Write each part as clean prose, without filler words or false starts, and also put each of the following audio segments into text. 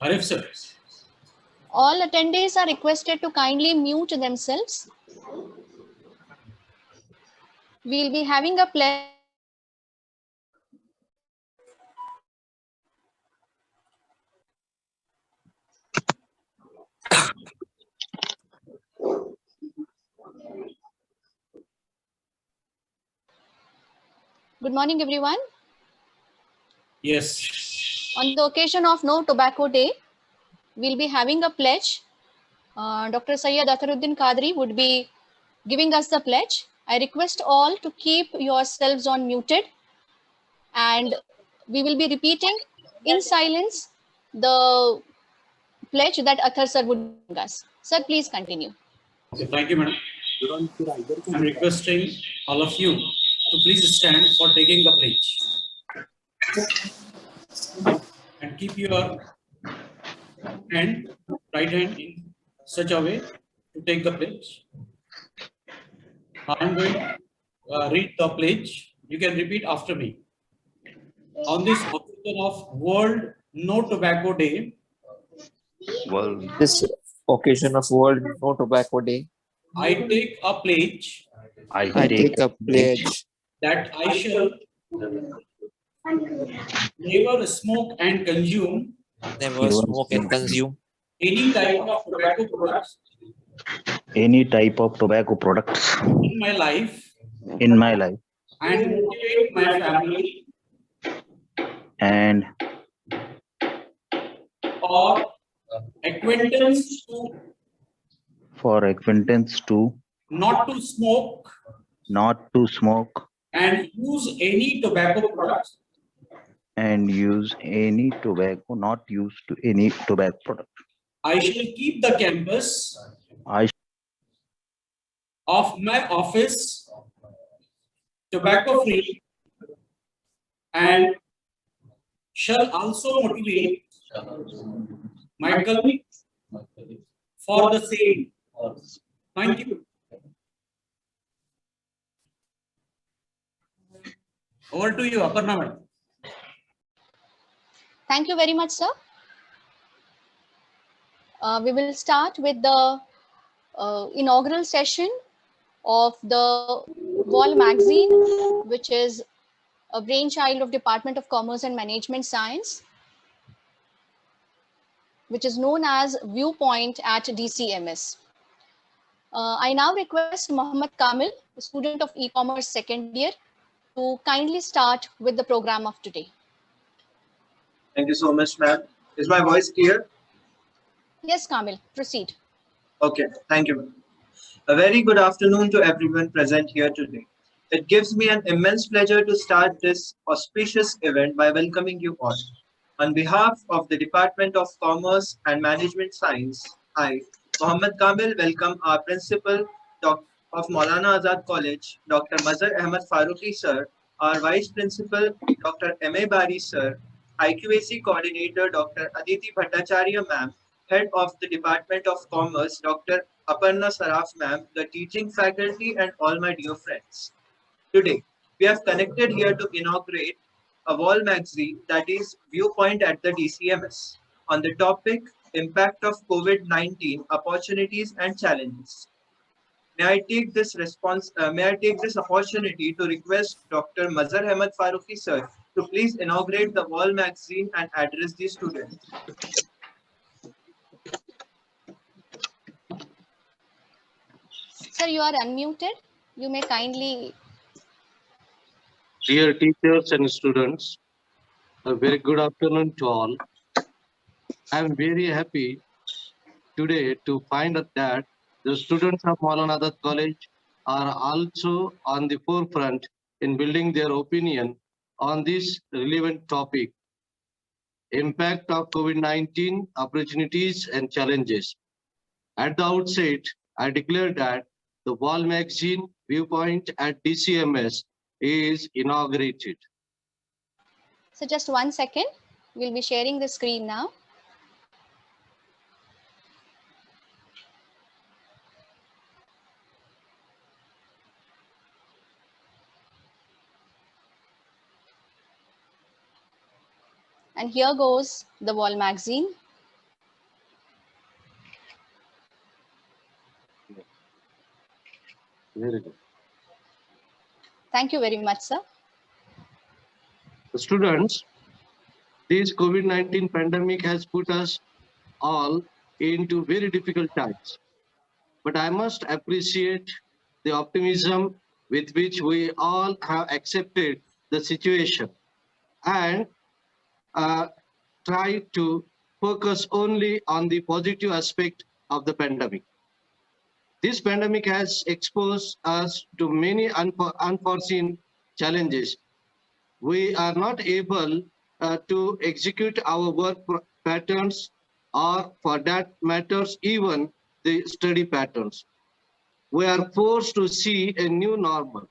Arif sir. All attendees are requested to kindly mute themselves. We'll be having a pledge. Good morning, everyone. Yes. On the occasion of No Tobacco Day, we'll be having a pledge. Dr. Syed Atharuddin Qadri would be giving us the pledge. I request all to keep yourselves on muted, and we will be repeating in silence the pledge that Athar sir would be giving us. Sir, please continue. Okay, thank you, madam. I'm requesting all of you to please stand for taking the pledge. And keep your right hand in such a way to take the pledge. I'm going to read the pledge. You can repeat after me. On this occasion of World No Tobacco Day, This occasion of World No Tobacco Day, I take a pledge I take a pledge that I shall never smoke and consume never smoke and consume any type of tobacco products in my life and motivate my family and or acquaintance to for acquaintance to not to smoke not to smoke and use any tobacco products and use any tobacco, not used to any tobacco product. I shall keep the campus I of my office tobacco free and shall also motivate my colleagues for the same. Thank you. Over to you, Aparna madam. Thank you very much, sir. We will start with the inaugural session of the Wall magazine, which is a brainchild of Department of Commerce and Management Science, which is known as Viewpoint at DCMS. I now request Mohammed Kamil, a student of e-commerce second year, to kindly start with the program of today. Thank you so much, ma'am. Is my voice clear? Yes, Kamil, proceed. Okay, thank you. A very good afternoon to everyone present here today. It gives me an immense pleasure to start this auspicious event by welcoming you all. On behalf of the Department of Commerce and Management Science, I, Mohammed Kamil, welcome our Principal of Maulana Azad College, Dr. Mazhar Ahmad Farooqi sir, our Vice Principal, Dr. M.A. Bari sir, IQAC Coordinator, Dr. Aditi Bhattacharya ma'am, Head of the Department of Commerce, Dr. Aparna Saraf ma'am, the teaching faculty, and all my dear friends. Today, we have connected here to inaugurate a wall magazine that is Viewpoint at the DCMS on the topic Impact of COVID-19, Opportunities and Challenges. May I take this opportunity to request Dr. Mazhar Ahmad Farooqi sir to please inaugurate the wall magazine and address the students. Sir, you are unmuted. You may kindly. Dear teachers and students, a very good afternoon to all. I am very happy today to find out that the students of Maulana Azad College are also on the forefront in building their opinion on this relevant topic, impact of COVID-19, opportunities and challenges. At the outset, I declare that the Wall magazine Viewpoint at DCMS is inaugurated. So just 1 second. We'll be sharing the screen now. And here goes the Wall magazine. Very good. Thank you very much, sir. Students, this COVID-19 pandemic has put us all into very difficult times. But I must appreciate the optimism with which we all have accepted the situation and try to focus only on the positive aspect of the pandemic. This pandemic has exposed us to many unforeseen challenges. We are not able to execute our work patterns, or for that matters, even the study patterns. We are forced to see a new normal.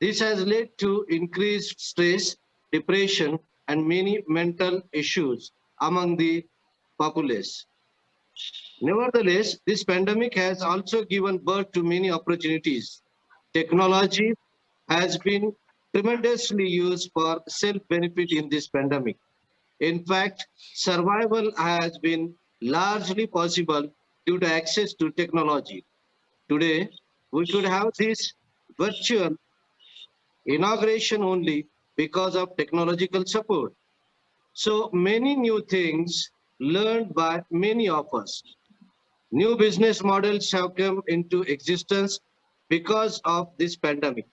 This has led to increased stress, depression, and many mental issues among the populace. Nevertheless, this pandemic has also given birth to many opportunities. Technology has been tremendously used for self-benefit in this pandemic. In fact, survival has been largely possible due to access to technology. Today, we could have this virtual inauguration only because of technological support. So many new things learned by many of us. New business models have come into existence because of this pandemic.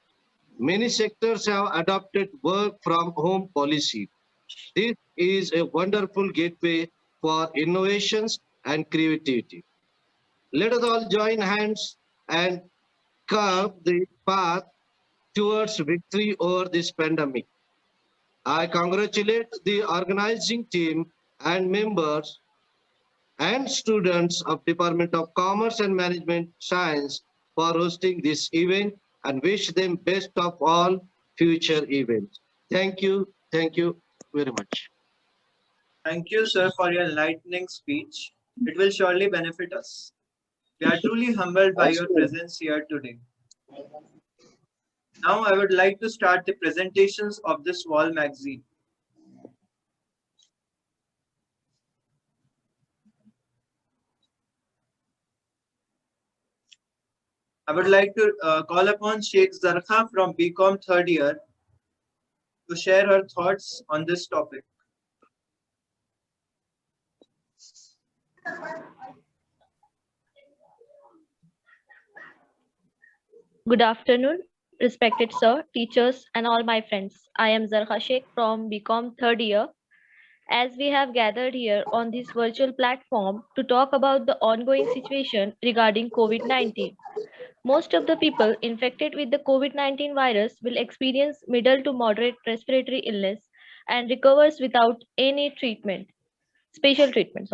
Many sectors have adopted work from home policy. This is a wonderful gateway for innovations and creativity. Let us all join hands and carve the path towards victory over this pandemic. I congratulate the organizing team and members and students of Department of Commerce and Management Science for hosting this event and wish them best of all future events. Thank you very much. Thank you, sir, for your enlightening speech. It will surely benefit us. We are truly humbled by your presence here today. Now, I would like to start the presentations of this wall magazine. I would like to call upon Sheikh Zarkha from BCom third year to share her thoughts on this topic. Good afternoon, respected sir, teachers, and all my friends. I am Zarkha Sheikh from BCom third year. As we have gathered here on this virtual platform to talk about the ongoing situation regarding COVID-19. Most of the people infected with the COVID-19 virus will experience middle to moderate respiratory illness and recovers without any special treatment.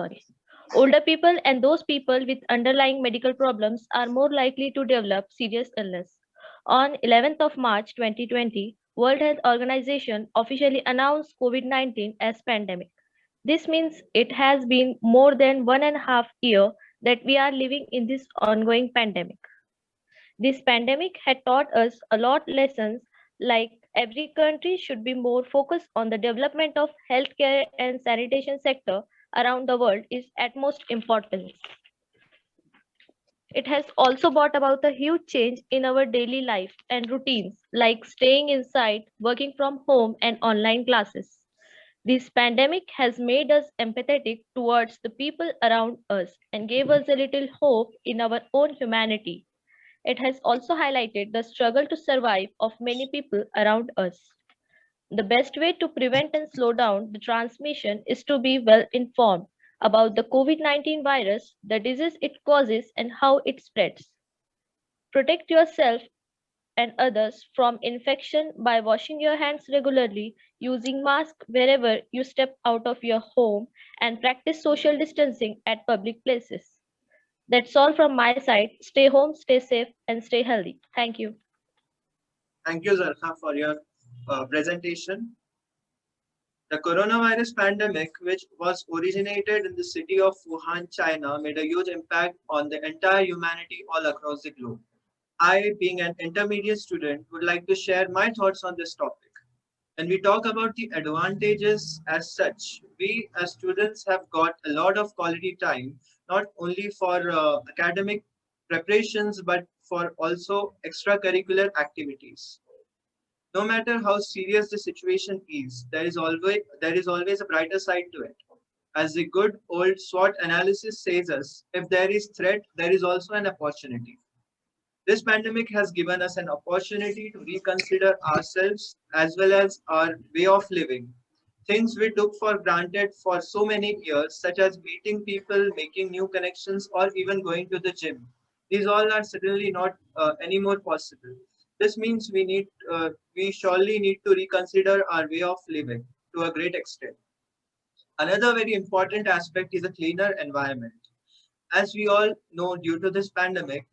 Older people and those people with underlying medical problems are more likely to develop serious illness. On 11th of March 2020, World Health Organization officially announced COVID-19 as pandemic. This means it has been more than 1.5 years that we are living in this ongoing pandemic. This pandemic had taught us a lot lessons, like every country should be more focused on the development of healthcare and sanitation sector around the world is utmost importance. It has also brought about a huge change in our daily life and routines, like staying inside, working from home, and online classes. This pandemic has made us empathetic towards the people around us and gave us a little hope in our own humanity. It has also highlighted the struggle to survive of many people around us. The best way to prevent and slow down the transmission is to be well informed about the COVID-19 virus, the disease it causes, and how it spreads. Protect yourself and others from infection by washing your hands regularly, using masks wherever you step out of your home, and practice social distancing at public places. That's all from my side. Stay home, stay safe, and stay healthy. Thank you. Thank you, Zarkha, for your presentation. The coronavirus pandemic, which was originated in the city of Wuhan, China, made a huge impact on the entire humanity all across the globe. I, being an intermediate student, would like to share my thoughts on this topic. When we talk about the advantages as such, we as students have got a lot of quality time, not only for academic preparations, but for also extracurricular activities. No matter how serious the situation is, there is always a brighter side to it. As the good old SWOT analysis says us, if there is threat, there is also an opportunity. This pandemic has given us an opportunity to reconsider ourselves as well as our way of living. Things we took for granted for so many years, such as meeting people, making new connections, or even going to the gym. These all are certainly not anymore possible. This means we surely need to reconsider our way of living to a great extent. Another very important aspect is a cleaner environment. As we all know, due to this pandemic,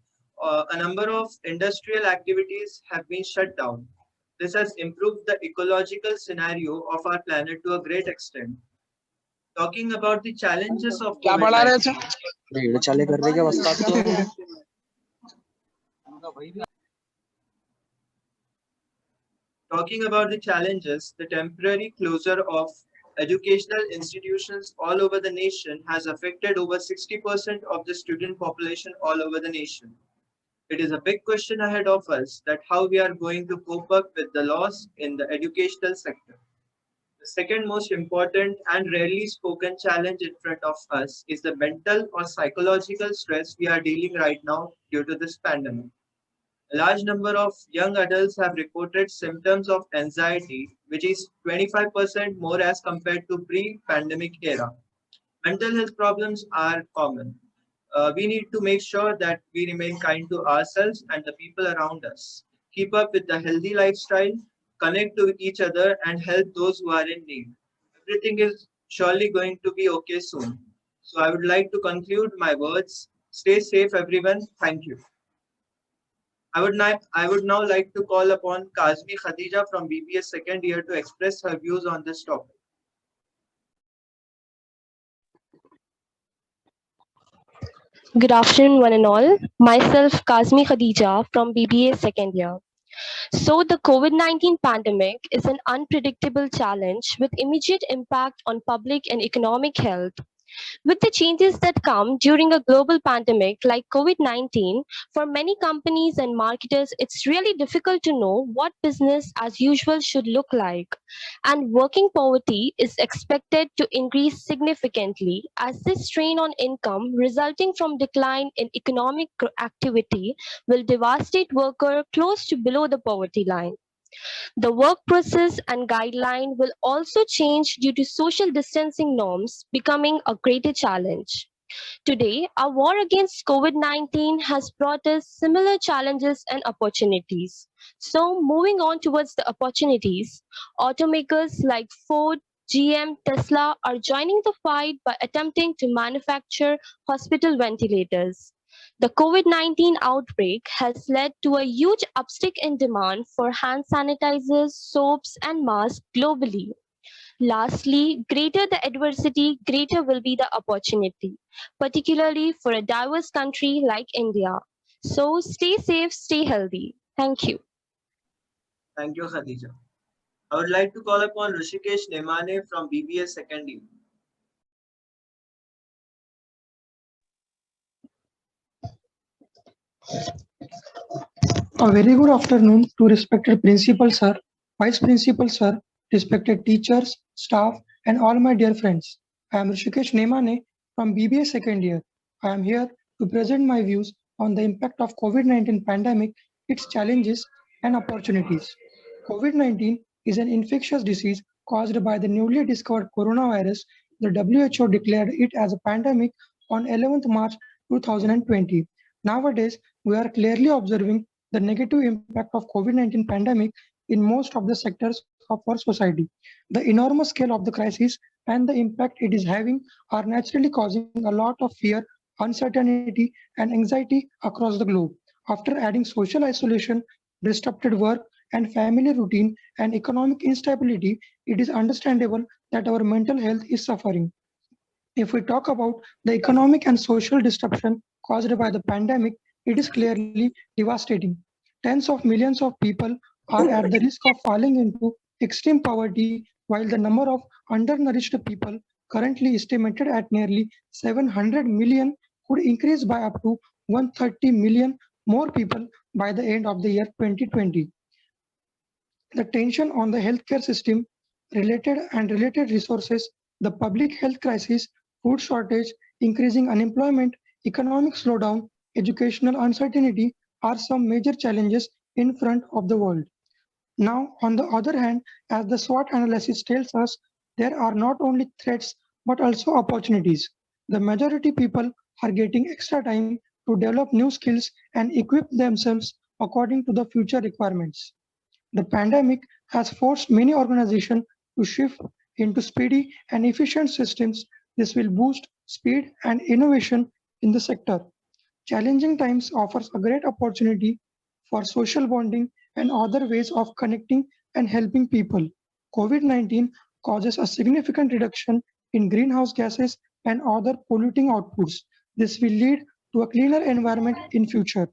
a number of industrial activities have been shut down. This has improved the ecological scenario of our planet to a great extent. Talking about the challenges of COVID-19, talking about the challenges, the temporary closure of educational institutions all over the nation has affected over 60% of the student population all over the nation. It is a big question ahead of us that how we are going to cope up with the loss in the educational sector. The second most important and rarely spoken challenge in front of us is the mental or psychological stress we are dealing right now due to this pandemic. A large number of young adults have reported symptoms of anxiety, which is 25% more as compared to pre-pandemic era. Mental health problems are common. We need to make sure that we remain kind to ourselves and the people around us. Keep up with the healthy lifestyle, connect to each other, and help those who are in need. Everything is surely going to be okay soon. So I would like to conclude my words. Stay safe, everyone. Thank you. I would now like to call upon Kazmi Khadija from BBS second year to express her views on this topic. Good afternoon, one and all. Myself, Kazmi Khadija from BBA second year. So, the COVID-19 pandemic is an unpredictable challenge with immediate impact on public and economic health. With the changes that come during a global pandemic like COVID-19, for many companies and marketers, it's really difficult to know what business as usual should look like. And working poverty is expected to increase significantly as this strain on income resulting from decline in economic activity will devastate workers close to below the poverty line. The work process and guideline will also change due to social distancing norms becoming a greater challenge. Today, our war against COVID-19 has brought us similar challenges and opportunities. So, moving on towards the opportunities, automakers like Ford, GM, Tesla are joining the fight by attempting to manufacture hospital ventilators. The COVID-19 outbreak has led to a huge uptick in demand for hand sanitizers, soaps, and masks globally. Lastly, greater the adversity, greater will be the opportunity, particularly for a diverse country like India. So stay safe, stay healthy. Thank you. Thank you, Khadija. I would like to call upon Rishikesh Nemane from BBA second year. A very good afternoon to respected principal sir, vice principal sir, respected teachers, staff, and all my dear friends. I am Rishikesh Nemane from BBA second year. I am here to present my views on the impact of COVID-19 pandemic, its challenges and opportunities. COVID-19 is an infectious disease caused by the newly discovered coronavirus. The WHO declared it as a pandemic on 11th March 2020. Nowadays, we are clearly observing the negative impact of COVID-19 pandemic in most of the sectors of our society. The enormous scale of the crisis and the impact it is having are naturally causing a lot of fear, uncertainty, and anxiety across the globe. After adding social isolation, disrupted work, and family routine and economic instability, it is understandable that our mental health is suffering. If we talk about the economic and social disruption caused by the pandemic, it is clearly devastating. Tens of millions of people are at the risk of falling into extreme poverty, while the number of undernourished people currently estimated at nearly 700 million could increase by up to 130 million more people by the end of the year 2020. The tension on the healthcare system, related resources, the public health crisis, food shortage, increasing unemployment, economic slowdown, educational uncertainty are some major challenges in front of the world. Now, on the other hand, as the SWOT analysis tells us, there are not only threats but also opportunities. The majority people are getting extra time to develop new skills and equip themselves according to the future requirements. The pandemic has forced many organizations to shift into speedy and efficient systems. This will boost speed and innovation in the sector. Challenging times offers a great opportunity for social bonding and other ways of connecting and helping people. COVID-19 causes a significant reduction in greenhouse gases and other polluting outputs. This will lead to a cleaner environment in future.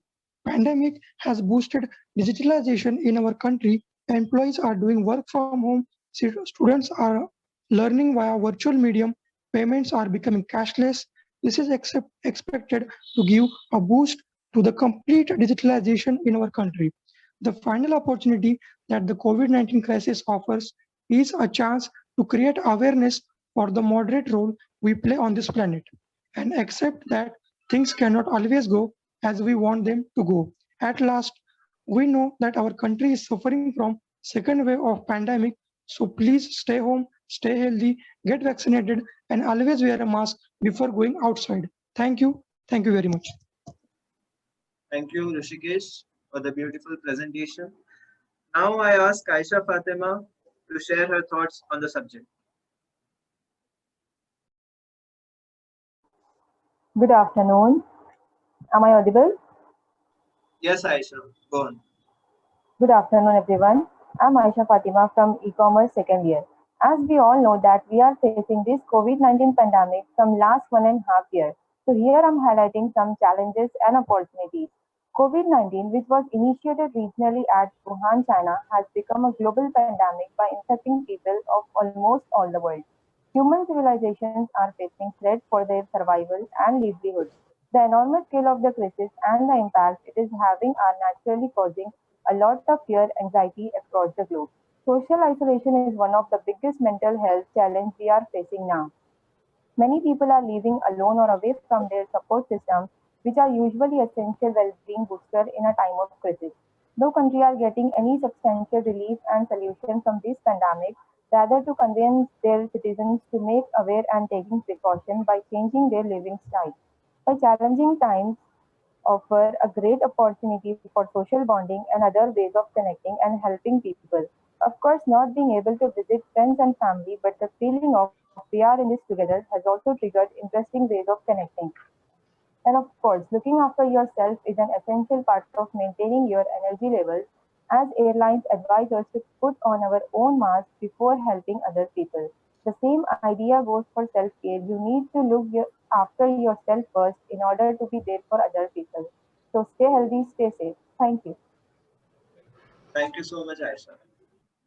Pandemic has boosted digitalization in our country. Employees are doing work from home. Students are learning via virtual medium. Payments are becoming cashless. This is expected to give a boost to the complete digitalization in our country. The final opportunity that the COVID-19 crisis offers is a chance to create awareness for the moderate role we play on this planet and accept that things cannot always go as we want them to go. At last, we know that our country is suffering from second wave of pandemic, so please stay home, stay healthy, get vaccinated, and always wear a mask before going outside. Thank you. Thank you very much. Thank you, Rishikesh, for the beautiful presentation. Now I ask Aisha Fatima to share her thoughts on the subject. Good afternoon. Am I audible? Yes, Aisha, go on. Good afternoon, everyone. I'm Aisha Fatima from e-commerce second year. As we all know that we are facing this COVID-19 pandemic from last 1.5 years. So here I'm highlighting some challenges and opportunities. COVID-19, which was initiated regionally at Wuhan, China, has become a global pandemic by infecting people of almost all the world. Human civilizations are facing threats for their survival and livelihoods. The enormous scale of the crisis and the impact it is having are naturally causing a lot of fear, anxiety across the globe. Social isolation is one of the biggest mental health challenges we are facing now. Many people are living alone or away from their support systems, which are usually essential well-being booster in a time of crisis. No country are getting any substantial relief and solution from this pandemic, rather to convince their citizens to make aware and taking precaution by changing their living style. By challenging times offer a great opportunity for social bonding and other ways of connecting and helping people. Of course, not being able to visit friends and family, but the feeling of we are in this together has also triggered interesting ways of connecting. And of course, looking after yourself is an essential part of maintaining your energy levels, as airlines advise us to put on our own mask before helping other people. The same idea goes for self-care. You need to after yourself first in order to be there for other people. So stay healthy, stay safe. Thank you. Thank you so much, Aisha.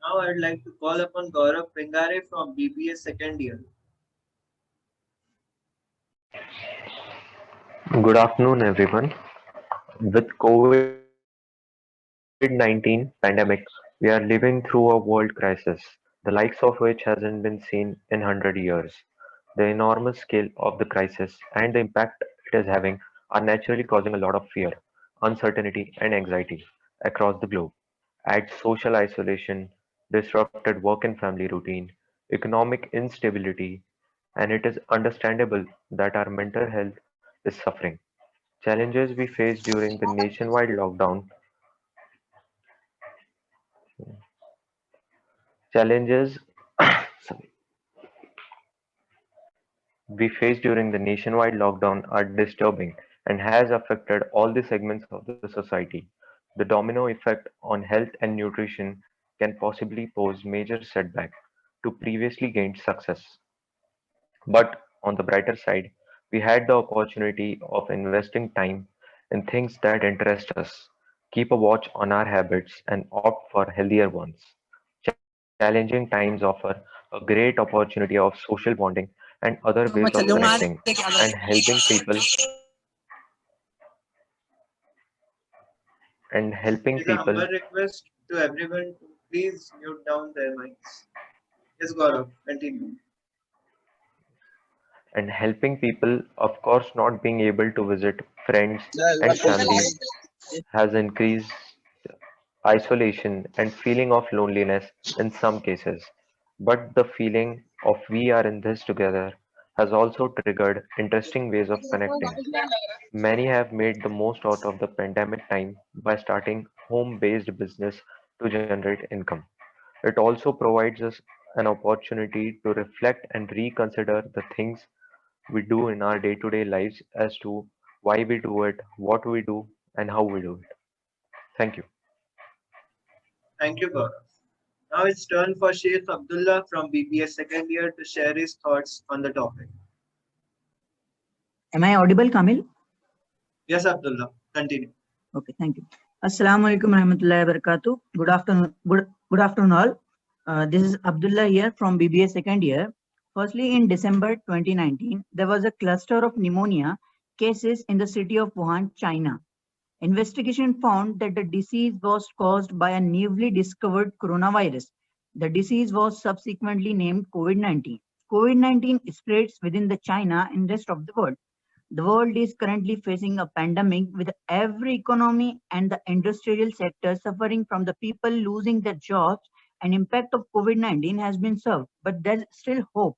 Now I'd like to call upon Gaurav Pingare from BBA second year. Good afternoon, everyone. With COVID-19 pandemic, we are living through a world crisis, the likes of which hasn't been seen in 100 years. The enormous scale of the crisis and the impact it is having are naturally causing a lot of fear, uncertainty, and anxiety across the globe. Add social isolation, disrupted work and family routine, economic instability, and it is understandable that our mental health is suffering. Challenges we faced during the nationwide lockdown. Challenges sorry, we faced during the nationwide lockdown are disturbing and has affected all the segments of the society. The domino effect on health and nutrition can possibly pose major setback to previously gained success. But on the brighter side, we had the opportunity of investing time in things that interest us, keep a watch on our habits, and opt for healthier ones. Challenging times offer a great opportunity of social bonding and other ways of connecting and helping people. and helping It's a people humble request to everyone to please mute down their mics. Yes, Gaurav, continue. of course, not being able to visit friends and families has increased isolation and feeling of loneliness in some cases. But the feeling of we are in this together has also triggered interesting ways of connecting. Many have made the most out of the pandemic time by starting home-based business to generate income. It also provides us an opportunity to reflect and reconsider the things we do in our day-to-day lives as to why we do it, what we do, and how we do it. Thank you. Thank you, Gaurav. Now it's turn for Sheikh Abdullah from BBA second year to share his thoughts on the topic. Am I audible, Kamil? Yes, Abdullah, continue. Okay, thank you. Assalamu alaikum warahmatullahi wabarakatuh. Good afternoon. Good afternoon, all. This is Abdullah here from BBA second year. Firstly, in December 2019, there was a cluster of pneumonia cases in the city of Wuhan, China. Investigation found that the disease was caused by a newly discovered coronavirus. The disease was subsequently named COVID-19. COVID-19 spreads within the China and rest of the world. The world is currently facing a pandemic with every economy and the industrial sector suffering from the people losing their jobs, and impact of COVID-19 has been served, but there's still hope.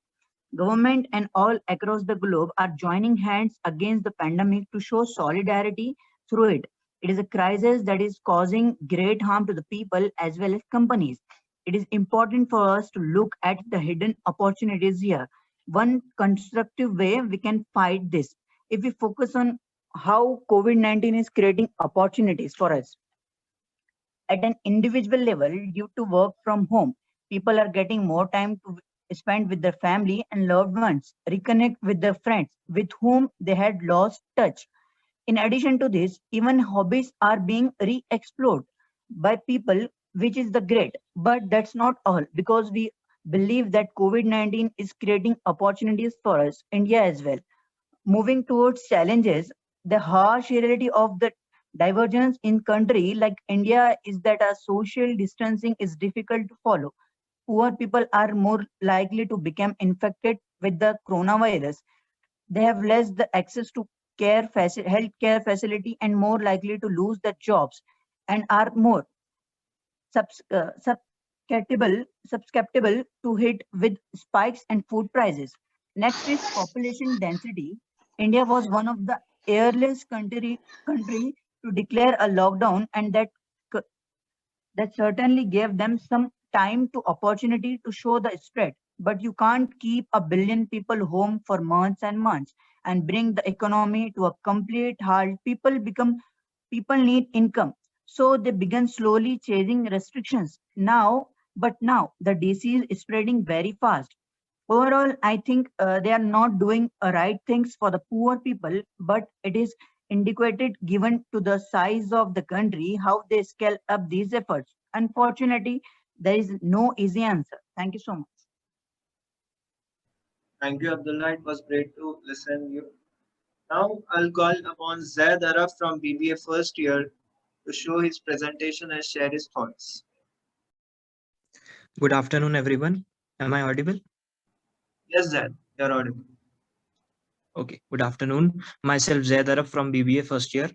Government and all across the globe are joining hands against the pandemic to show solidarity through it. It is a crisis that is causing great harm to the people as well as companies. It is important for us to look at the hidden opportunities here. One constructive way we can fight this, if we focus on how COVID-19 is creating opportunities for us. At an individual level, due to work from home, people are getting more time to spend with their family and loved ones, reconnect with their friends with whom they had lost touch. In addition to this, even hobbies are being re-explored by people, which is the great. But that's not all, because we believe that COVID-19 is creating opportunities for us, India as well. Moving towards challenges, the harsh reality of the divergence in country like India is that our social distancing is difficult to follow. Poor people are more likely to become infected with the coronavirus. They have less the access to healthcare facility and more likely to lose their jobs and are more susceptible to hit with spikes and food prices. Next is population density. India was one of the earliest country to declare a lockdown, and that certainly gave them some time to opportunity to show the spread. But you can't keep 1 billion people home for months and months and bring the economy to a complete halt. People need income, so they began slowly chasing restrictions. Now the disease is spreading very fast. Overall, I think they are not doing right things for the poor people, but it is indicated given to the size of the country how they scale up these efforts. Unfortunately, there is no easy answer. Thank you so much. Thank you, Abdullah. It was great to listen to you. Now I'll call upon Zaid Araf from BBA first year to show his presentation and share his thoughts. Good afternoon, everyone. Am I audible? Yes, Zaid, you're audible. Okay, good afternoon. Myself, Zaid Araf from BBA first year.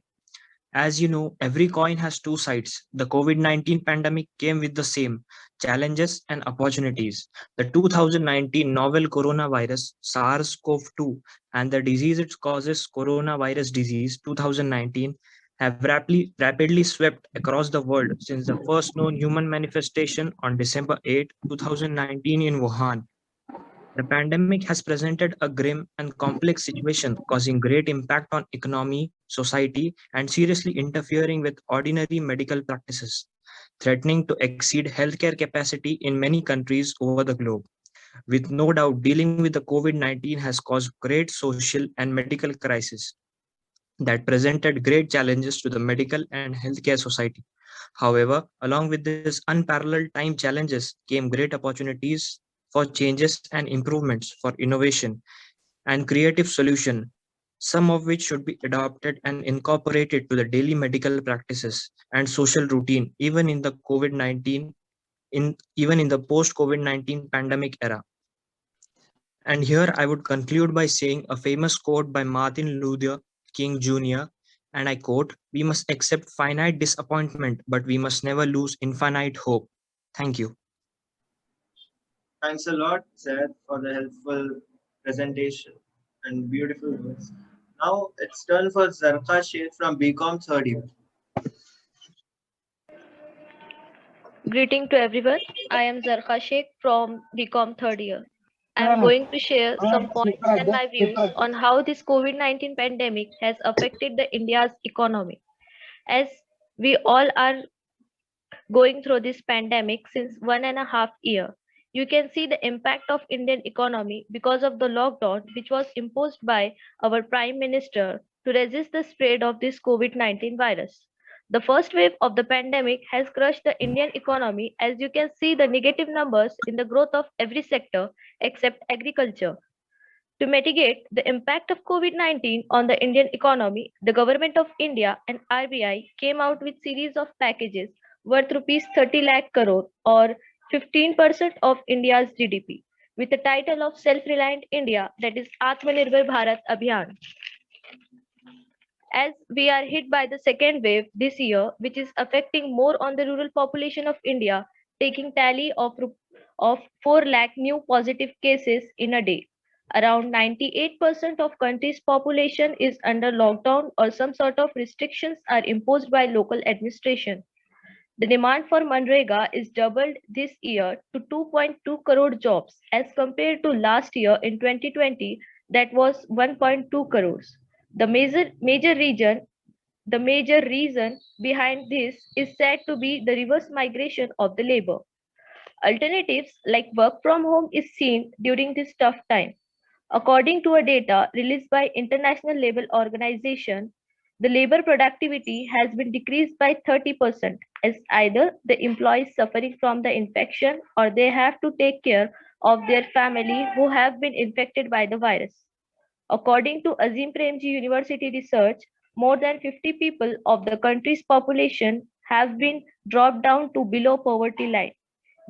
As you know, every coin has two sides. The COVID-19 pandemic came with the same challenges and opportunities. The 2019 novel coronavirus, SARS-CoV-2, and the disease it causes, coronavirus disease 2019, have rapidly swept across the world since the first known human manifestation on December 8, 2019 in Wuhan. The pandemic has presented a grim and complex situation, causing great impact on economy, society, and seriously interfering with ordinary medical practices, threatening to exceed healthcare capacity in many countries over the globe. With no doubt, dealing with the COVID-19 has caused great social and medical crisis that presented great challenges to the medical and healthcare society. However, along with this unparalleled time challenges came great opportunities for changes and improvements for innovation and creative solution. some of which should be adopted and incorporated to the daily medical practices and social routine, even in the post COVID-19 pandemic era. And here I would conclude by saying a famous quote by Martin Luther King Jr., and I quote, "We must accept finite disappointment, but we must never lose infinite hope." Thank you. Thanks a lot, Zaid, for the helpful presentation and beautiful words. Now it's turn for Zarqa Sheikh from BCom third year. Greeting to everyone. I am Zarqa Sheikh from BCom third year. I am going to share some points and my views on how this COVID-19 pandemic has affected the India's economy. As we all are going through this pandemic since 1.5 years, you can see the impact of Indian economy because of the lockdown which was imposed by our Prime Minister to resist the spread of this COVID-19 virus. The first wave of the pandemic has crushed the Indian economy, as you can see the negative numbers in the growth of every sector except agriculture. To mitigate the impact of COVID-19 on the Indian economy, the Government of India and RBI came out with series of packages worth rupees 30 lakh crore or 15% of India's GDP with the title of Self-Reliant India, that is Atmanirbhar Bharat Abhiyan. As we are hit by the second wave this year, which is affecting more on the rural population of India, taking tally of 4 lakh new positive cases in a day. Around 98% of country's population is under lockdown or some sort of restrictions are imposed by local administration. The demand for Manrega is doubled this year to 2.2 crore jobs as compared to last year in 2020 that was 1.2 crores. The major reason behind this is said to be the reverse migration of the labor. Alternatives like work from home is seen during this tough time. According to a data released by International Labour Organization, the labor productivity has been decreased by 30% as either the employees suffering from the infection or they have to take care of their family who have been infected by the virus. According to Azim Premji University research, more than 50 people of the country's population have been dropped down to below poverty line.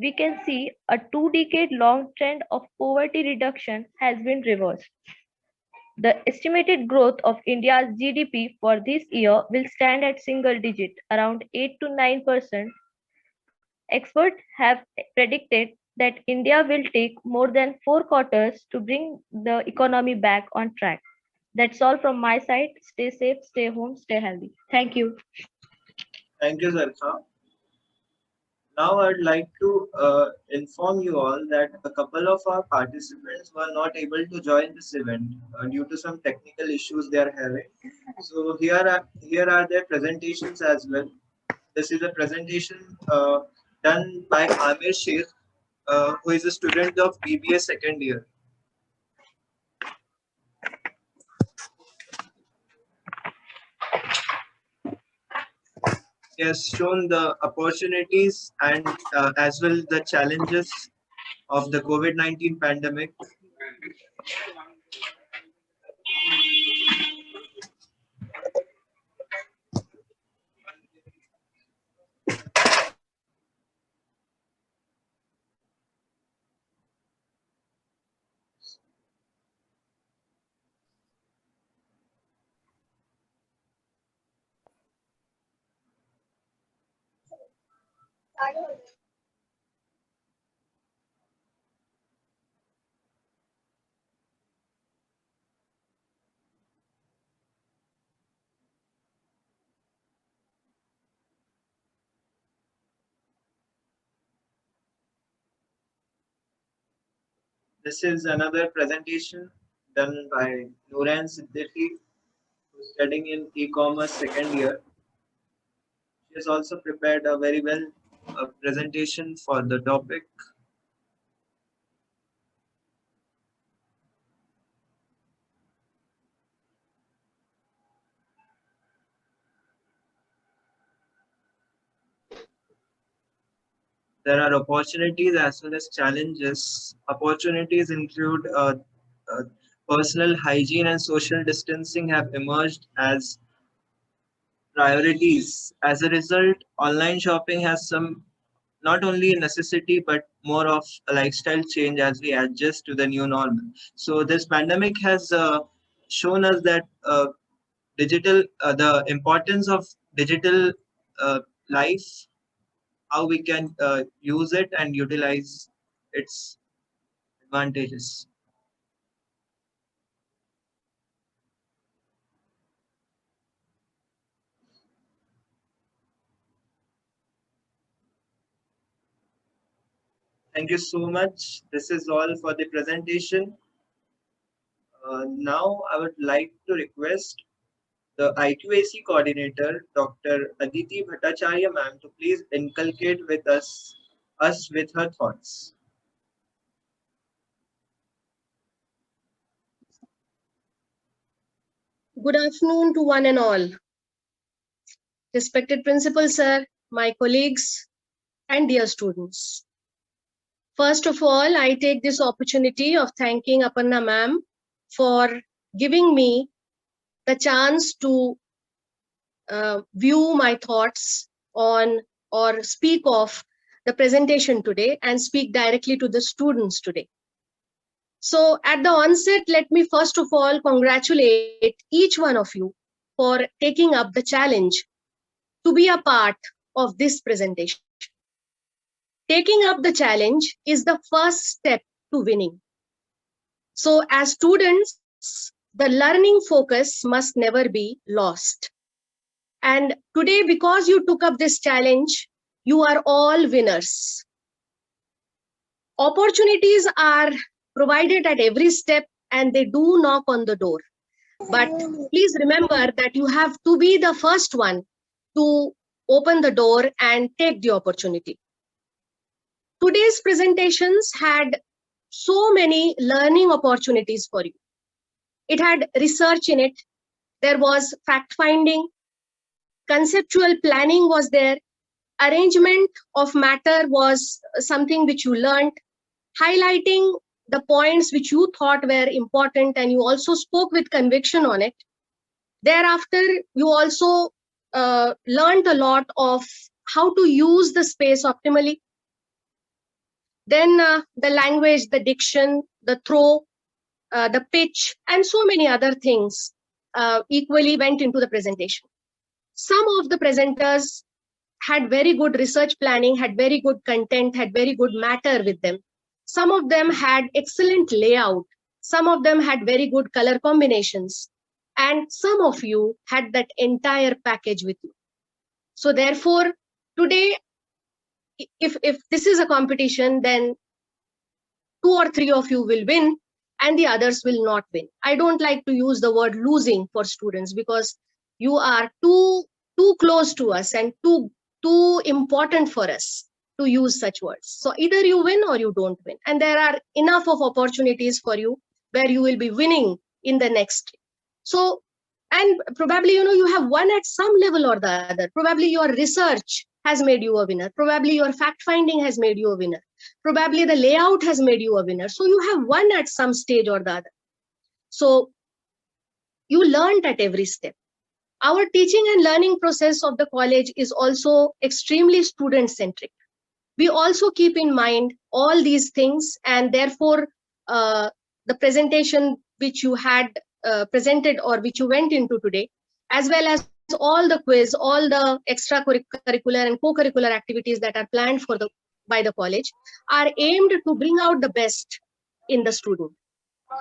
We can see a 2-decade-long trend of poverty reduction has been reversed. The estimated growth of India's GDP for this year will stand at single digit, around 8 to 9%. Experts have predicted that India will take more than 4 quarters to bring the economy back on track. That's all from my side. Stay safe, stay home, stay healthy. Thank you. Thank you, Zarqa. Now I'd like to inform you all that a couple of our participants were not able to join this event due to some technical issues they are having. So here are their presentations as well. This is a presentation done by Amir Sheikh, who is a student of BBA second year. He has shown the opportunities and as well the challenges of the COVID-19 pandemic. This is another presentation done by Nuran Siddiqui, who's studying in e-commerce second year. She has also prepared a very well presentation for the topic. There are opportunities as well as challenges. Opportunities include personal hygiene and social distancing have emerged as priorities. As a result, online shopping has some not only a necessity but more of a lifestyle change as we adjust to the new normal. So this pandemic has shown us that the importance of digital life, how we can use it and utilize its advantages. Thank you so much. This is all for the presentation. Now I would like to request the IQAC coordinator, Dr. Aditi Bhattacharya ma'am, to please inculcate with us with her thoughts. Good afternoon to one and all. Respected Principal Sir, my colleagues, and dear students. First of all, I take this opportunity of thanking Aparna ma'am for giving me the chance to view my thoughts on or speak of the presentation today and speak directly to the students today. So at the onset, let me first of all congratulate each one of you for taking up the challenge to be a part of this presentation. Taking up the challenge is the first step to winning. So as students, the learning focus must never be lost. And today, because you took up this challenge, you are all winners. Opportunities are provided at every step and they do knock on the door. But please remember that you have to be the first one to open the door and take the opportunity. Today's presentations had so many learning opportunities for you. It had research in it. There was fact-finding, conceptual planning was there, arrangement of matter was something which you learned, highlighting the points which you thought were important and you also spoke with conviction on it. Thereafter, you also learned a lot of how to use the space optimally. Then the language, the diction, the throw, the pitch, and so many other things equally went into the presentation. Some of the presenters had very good research planning, had very good content, had very good matter with them. Some of them had excellent layout. Some of them had very good color combinations. And some of you had that entire package with you. So therefore, today, if this is a competition, then 2 or 3 of you will win and the others will not win. I don't like to use the word losing for students because you are too close to us and too important for us to use such words. So either you win or you don't win. And there are enough of opportunities for you where you will be winning in the next. So, and probably, you have won at some level or the other. Probably your research has made you a winner. Probably your fact finding has made you a winner. Probably the layout has made you a winner. So you have won at some stage or the other. So you learned at every step. Our teaching and learning process of the college is also extremely student-centric. We also keep in mind all these things, and therefore the presentation which you had presented or which you went into today, as well as all the quiz, all the extracurricular and co-curricular activities that are planned by the college are aimed to bring out the best in the student.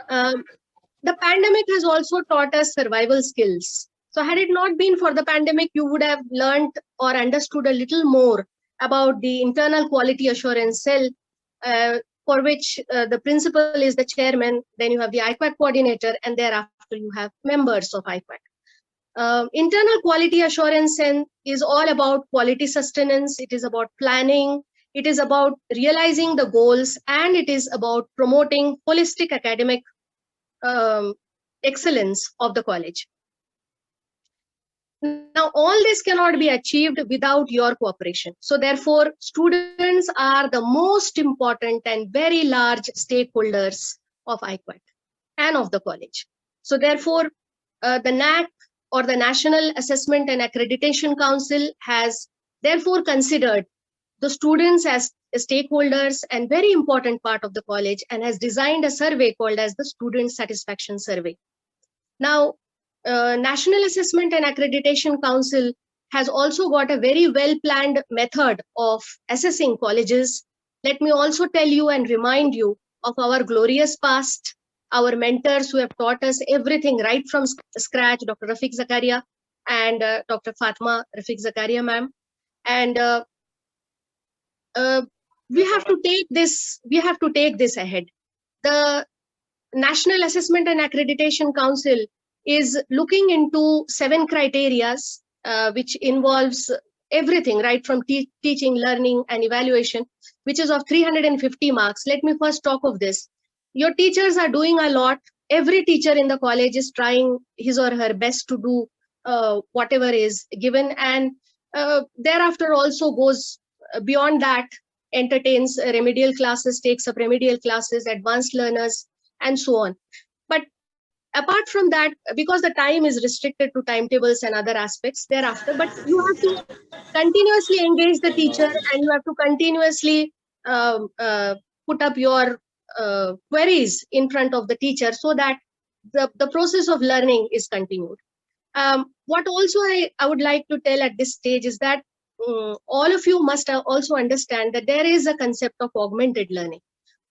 The pandemic has also taught us survival skills. So had it not been for the pandemic, you would have learned or understood a little more about the internal quality assurance cell, for which the principal is the chairman, then you have the IQAC coordinator, and thereafter you have members of IQAC. Internal quality assurance cell is all about quality sustenance, it is about planning, it is about realizing the goals, and it is about promoting holistic academic excellence of the college. Now, all this cannot be achieved without your cooperation. So therefore, students are the most important and very large stakeholders of IQAC. and of the college. So therefore, the NAC, or the National Assessment and Accreditation Council, has therefore considered the students as stakeholders and very important part of the college, and has designed a survey called as the Student Satisfaction Survey. Now, National Assessment and Accreditation Council has also got a very well-planned method of assessing colleges. Let me also tell you and remind you of our glorious past, our mentors who have taught us everything right from scratch, Dr. Rafiq Zakaria and Dr. Fatma Rafiq Zakaria ma'am. And we have to take this ahead. The National Assessment and Accreditation Council is looking into 7 criteria, which involves everything right from teaching, learning, and evaluation, which is of 350 marks. Let me first talk of this. Your teachers are doing a lot. Every teacher in the college is trying his or her best to do whatever is given, and thereafter also goes beyond that, entertains remedial classes, takes up remedial classes, advanced learners, and so on. But apart from that, because the time is restricted to timetables and other aspects thereafter, but you have to continuously engage the teacher, and you have to continuously put up your queries in front of the teacher so that the process of learning is continued. What also I would like to tell at this stage is that all of you must also understand that there is a concept of augmented learning.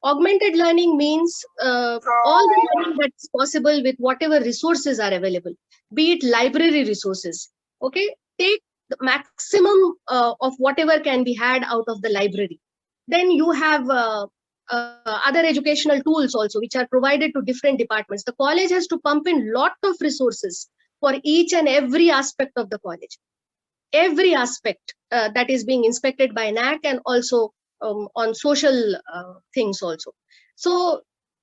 Augmented learning means all the learning that's possible with whatever resources are available, be it library resources. Okay, take the maximum of whatever can be had out of the library. Then you have other educational tools also, which are provided to different departments. The college has to pump in lot of resources for each and every aspect of the college. Every aspect that is being inspected by NAC, and also on social things also. So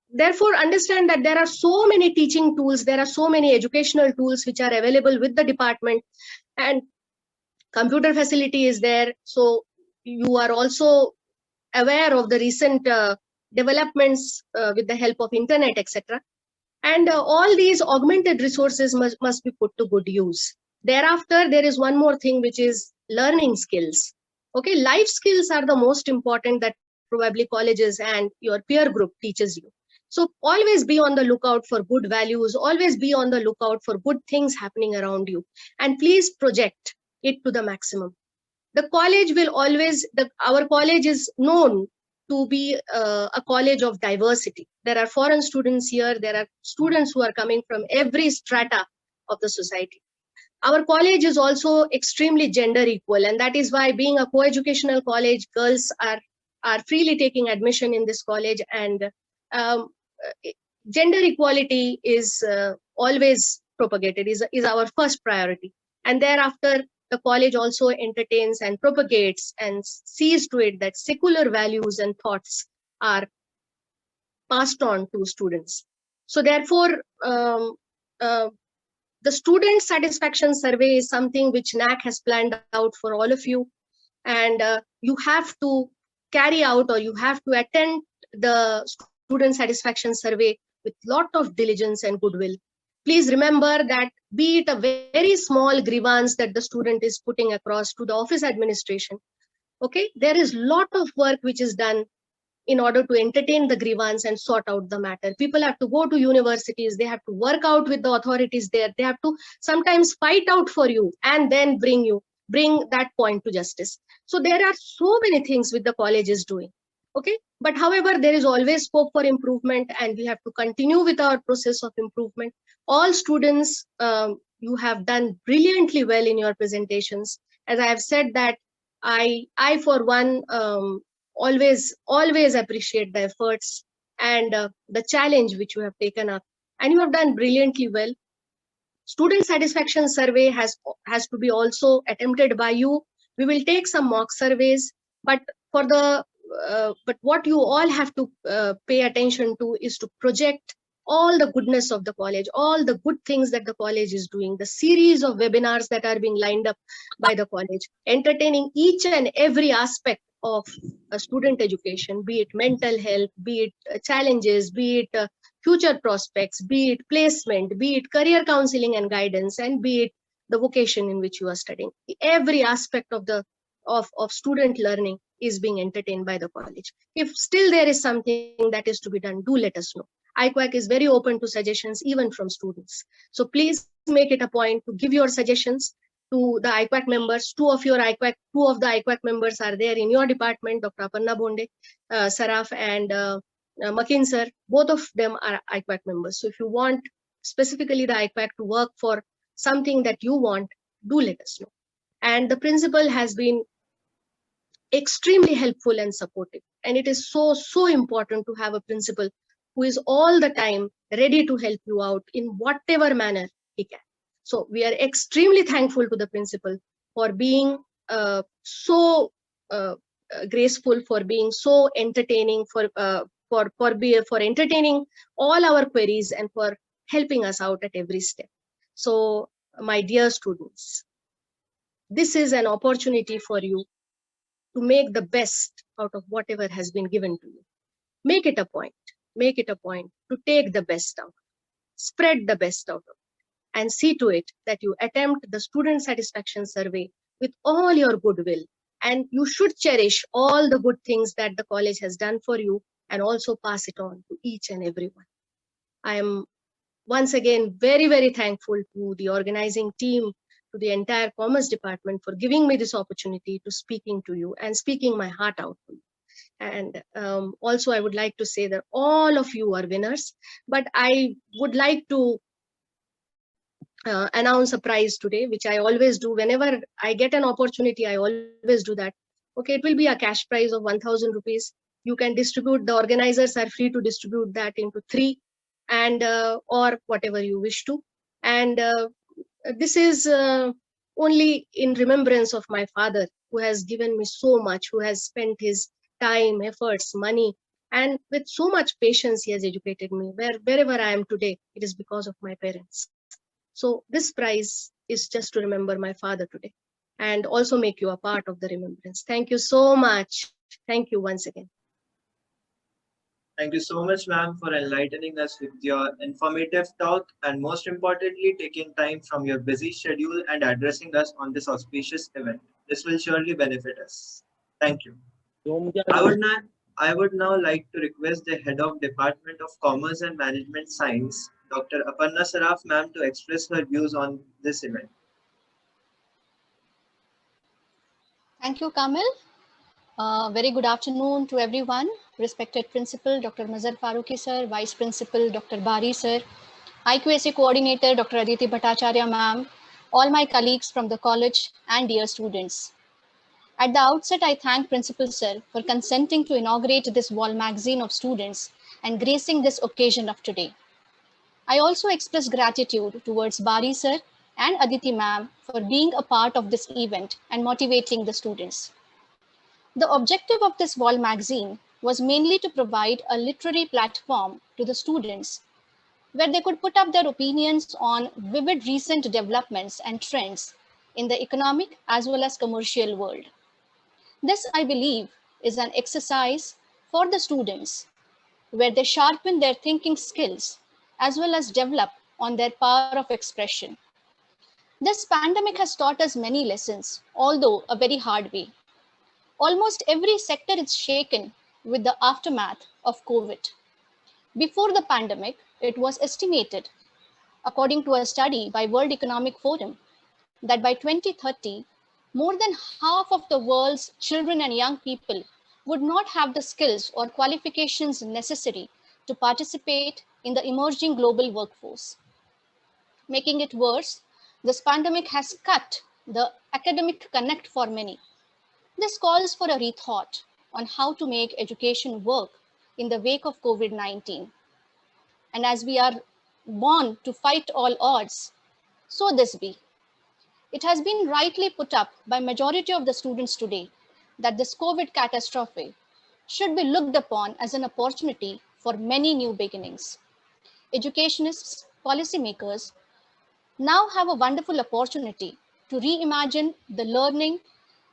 therefore, understand that there are so many teaching tools, there are so many educational tools which are available with the department, and computer facility is there. So you are also aware of the recent developments with the help of internet, etc. And all these augmented resources must be put to good use. Thereafter, there is one more thing, which is learning skills. Okay, life skills are the most important that probably colleges and your peer group teaches you. So always be on the lookout for good values, always be on the lookout for good things happening around you, and please project it to the maximum. The college will always, our college is known to be a college of diversity. There are foreign students here, there are students who are coming from every strata of the society. Our college is also extremely gender equal, and that is why, being a co-educational college, girls are freely taking admission in this college, and gender equality is always propagated, is our first priority. And thereafter, the college also entertains and propagates and sees to it that secular values and thoughts are passed on to students. So therefore, the student satisfaction survey is something which NAC has planned out for all of you, and you have to carry out, or you have to attend the student satisfaction survey with lot of diligence and goodwill. Please remember that, be it a very small grievance that the student is putting across to the office administration, okay, there is lot of work which is done in order to entertain the grievance and sort out the matter. People have to go to universities, they have to work out with the authorities there, they have to sometimes fight out for you and then bring that point to justice. So there are so many things which the college is doing. Okay, but however, there is always scope for improvement, and we have to continue with our process of improvement. All students, you have done brilliantly well in your presentations. As I have said that I for one always appreciate the efforts and the challenge which you have taken up, and you have done brilliantly well. Student satisfaction survey has to be also attempted by you. We will take some mock surveys, but for the but what you all have to pay attention to is to project all the goodness of the college, all the good things that the college is doing, the series of webinars that are being lined up by the college, entertaining each and every aspect of student education, be it mental health, be it challenges, be it future prospects, be it placement, be it career counseling and guidance, and be it the vocation in which you are studying. Every aspect of the of student learning is being entertained by the college. If still there is something that is to be done, do let us know. IQAC is very open to suggestions even from students. So please make it a point to give your suggestions to the IQAC members. Two of the IQAC members are there in your department, Dr. Aparna Bonde, Saraf, and Makin sir. Both of them are IQAC members. So if you want specifically the IQAC to work for something that you want, do let us know. And the principal has been extremely helpful and supportive. And it is so important to have a principal who is all the time ready to help you out in whatever manner he can. So we are extremely thankful to the principal for being so graceful, for being so entertaining, for entertaining all our queries and for helping us out at every step. So my dear students, this is an opportunity for you to make the best out of whatever has been given to you. Make it a point to take the best out, spread the best out of it, and see to it that you attempt the student satisfaction survey with all your goodwill. And you should cherish all the good things that the college has done for you and also pass it on to each and everyone. I am once again very thankful to the organizing team, to the entire commerce department for giving me this opportunity to speaking to you and speaking my heart out to you. And also I would like to say that all of you are winners, but I would like to announce a prize today, which I always do whenever I get an opportunity. I always do that. Okay, it will be a cash prize of 1,000 rupees. You can distribute, the organizers are free to distribute that into 3 and or whatever you wish to. And this is only in remembrance of my father, who has given me so much, who has spent his time, efforts, money, and with so much patience he has educated me. Wherever I am today, it is because of my parents. So this prize is just to remember my father today and also make you a part of the remembrance. Thank you so much. Thank you once again. Thank you so much, ma'am, for enlightening us with your informative talk and most importantly, taking time from your busy schedule and addressing us on this auspicious event. This will surely benefit us. Thank you. I would now like to request the Head of Department of Commerce and Management Science, Dr. Aparna Saraf, ma'am, to express her views on this event. Thank you, Kamil. Very good afternoon to everyone. Respected Principal, Dr. Mazhar Farooqi sir, Vice Principal, Dr. Bari sir, IQAC Coordinator, Dr. Aditi Bhattacharya ma'am, all my colleagues from the college and dear students. At the outset, I thank Principal sir for consenting to inaugurate this wall magazine of students and gracing this occasion of today. I also express gratitude towards Bari sir and Aditi ma'am for being a part of this event and motivating the students. The objective of this wall magazine was mainly to provide a literary platform to the students where they could put up their opinions on vivid recent developments and trends in the economic as well as commercial world. This, I believe, is an exercise for the students where they sharpen their thinking skills as well as develop on their power of expression. This pandemic has taught us many lessons, although a very hard way. Almost every sector is shaken with the aftermath of COVID. Before the pandemic, it was estimated, according to a study by World Economic Forum, that by 2030, more than half of the world's children and young people would not have the skills or qualifications necessary to participate in the emerging global workforce. Making it worse, this pandemic has cut the academic connect for many. This calls for a rethought on how to make education work in the wake of COVID-19. And as we are born to fight all odds, so this be. It has been rightly put up by majority of the students today that this COVID catastrophe should be looked upon as an opportunity for many new beginnings. Educationists, policymakers now have a wonderful opportunity to reimagine the learning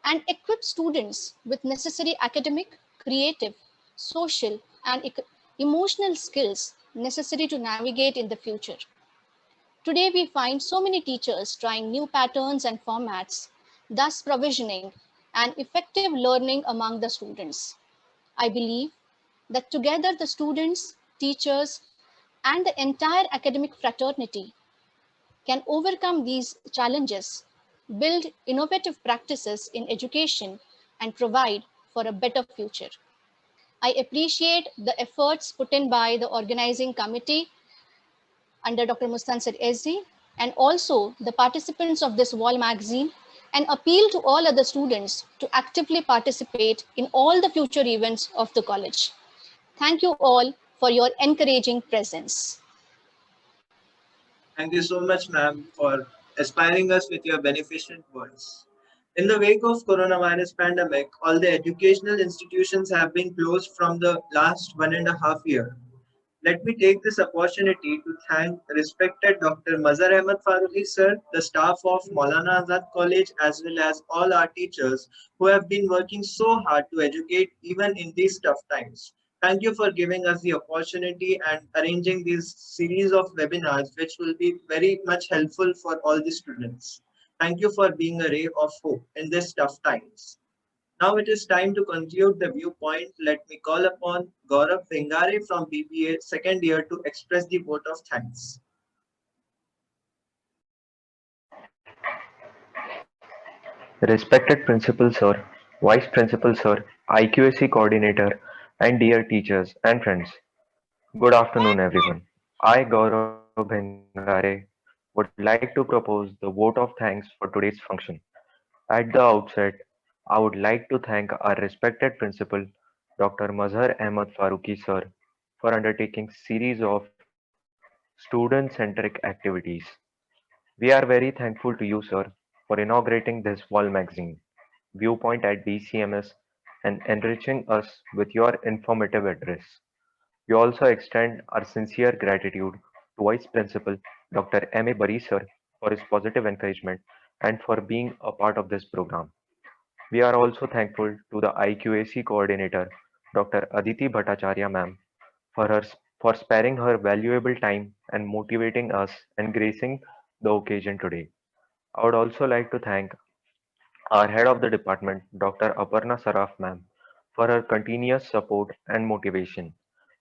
and equip students with necessary academic, creative, social, and emotional skills necessary to navigate in the future. Today, we find so many teachers trying new patterns and formats, thus provisioning an effective learning among the students. I believe that together the students, teachers, and the entire academic fraternity can overcome these challenges, build innovative practices in education, and provide for a better future. I appreciate the efforts put in by the organizing committee under Dr. Mustansir Ezzi and also the participants of this wall magazine, and appeal to all other students to actively participate in all the future events of the college. Thank you all for your encouraging presence. Thank you so much, ma'am, for inspiring us with your beneficent words. In the wake of coronavirus pandemic, all the educational institutions have been closed from the last 1.5 years. Let me take this opportunity to thank respected Dr. Mazhar Ahmad Farooqi sir, the staff of Maulana Azad College, as well as all our teachers who have been working so hard to educate even in these tough times. Thank you for giving us the opportunity and arranging this series of webinars, which will be very much helpful for all the students. Thank you for being a ray of hope in these tough times. Now it is time to conclude the viewpoint. Let me call upon Gaurav Vengare from BBA second year to express the vote of thanks. Respected Principal Sir, Vice Principal Sir, IQAC Coordinator, and dear teachers and friends. Good afternoon, everyone. I, Gaurav Bhengare, would like to propose the vote of thanks for today's function. At the outset, I would like to thank our respected principal, Dr. Mazhar Ahmad Farooqi sir, for undertaking series of student-centric activities. We are very thankful to you, sir, for inaugurating this wall magazine, Viewpoint at BCMS, and enriching us with your informative address. We also extend our sincere gratitude to Vice Principal Dr. M. A. Bari sir for his positive encouragement and for being a part of this program. We are also thankful to the IQAC coordinator, Dr. Aditi Bhattacharya ma'am, for for sparing her valuable time and motivating us and gracing the occasion today. I would also like to thank our head of the department, Dr. Aparna Saraf ma'am, for her continuous support and motivation,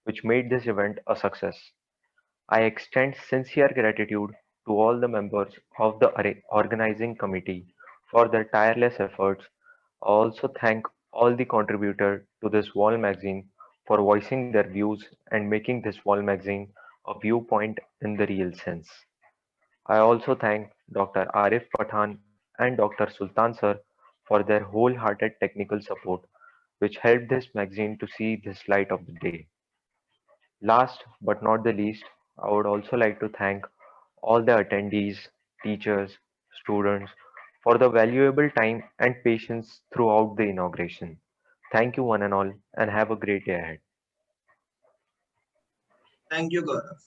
which made this event a success. I extend sincere gratitude to all the members of the organizing committee for their tireless efforts. I also thank all the contributors to this wall magazine for voicing their views and making this wall magazine a viewpoint in the real sense. I also thank Dr. Arif Pathan and Dr. Sultan sir for their wholehearted technical support, which helped this magazine to see this light of the day. Last but not the least, I would also like to thank all the attendees, teachers, students for the valuable time and patience throughout the inauguration. Thank you one and all, and have a great day ahead. Thank you, Gaurav.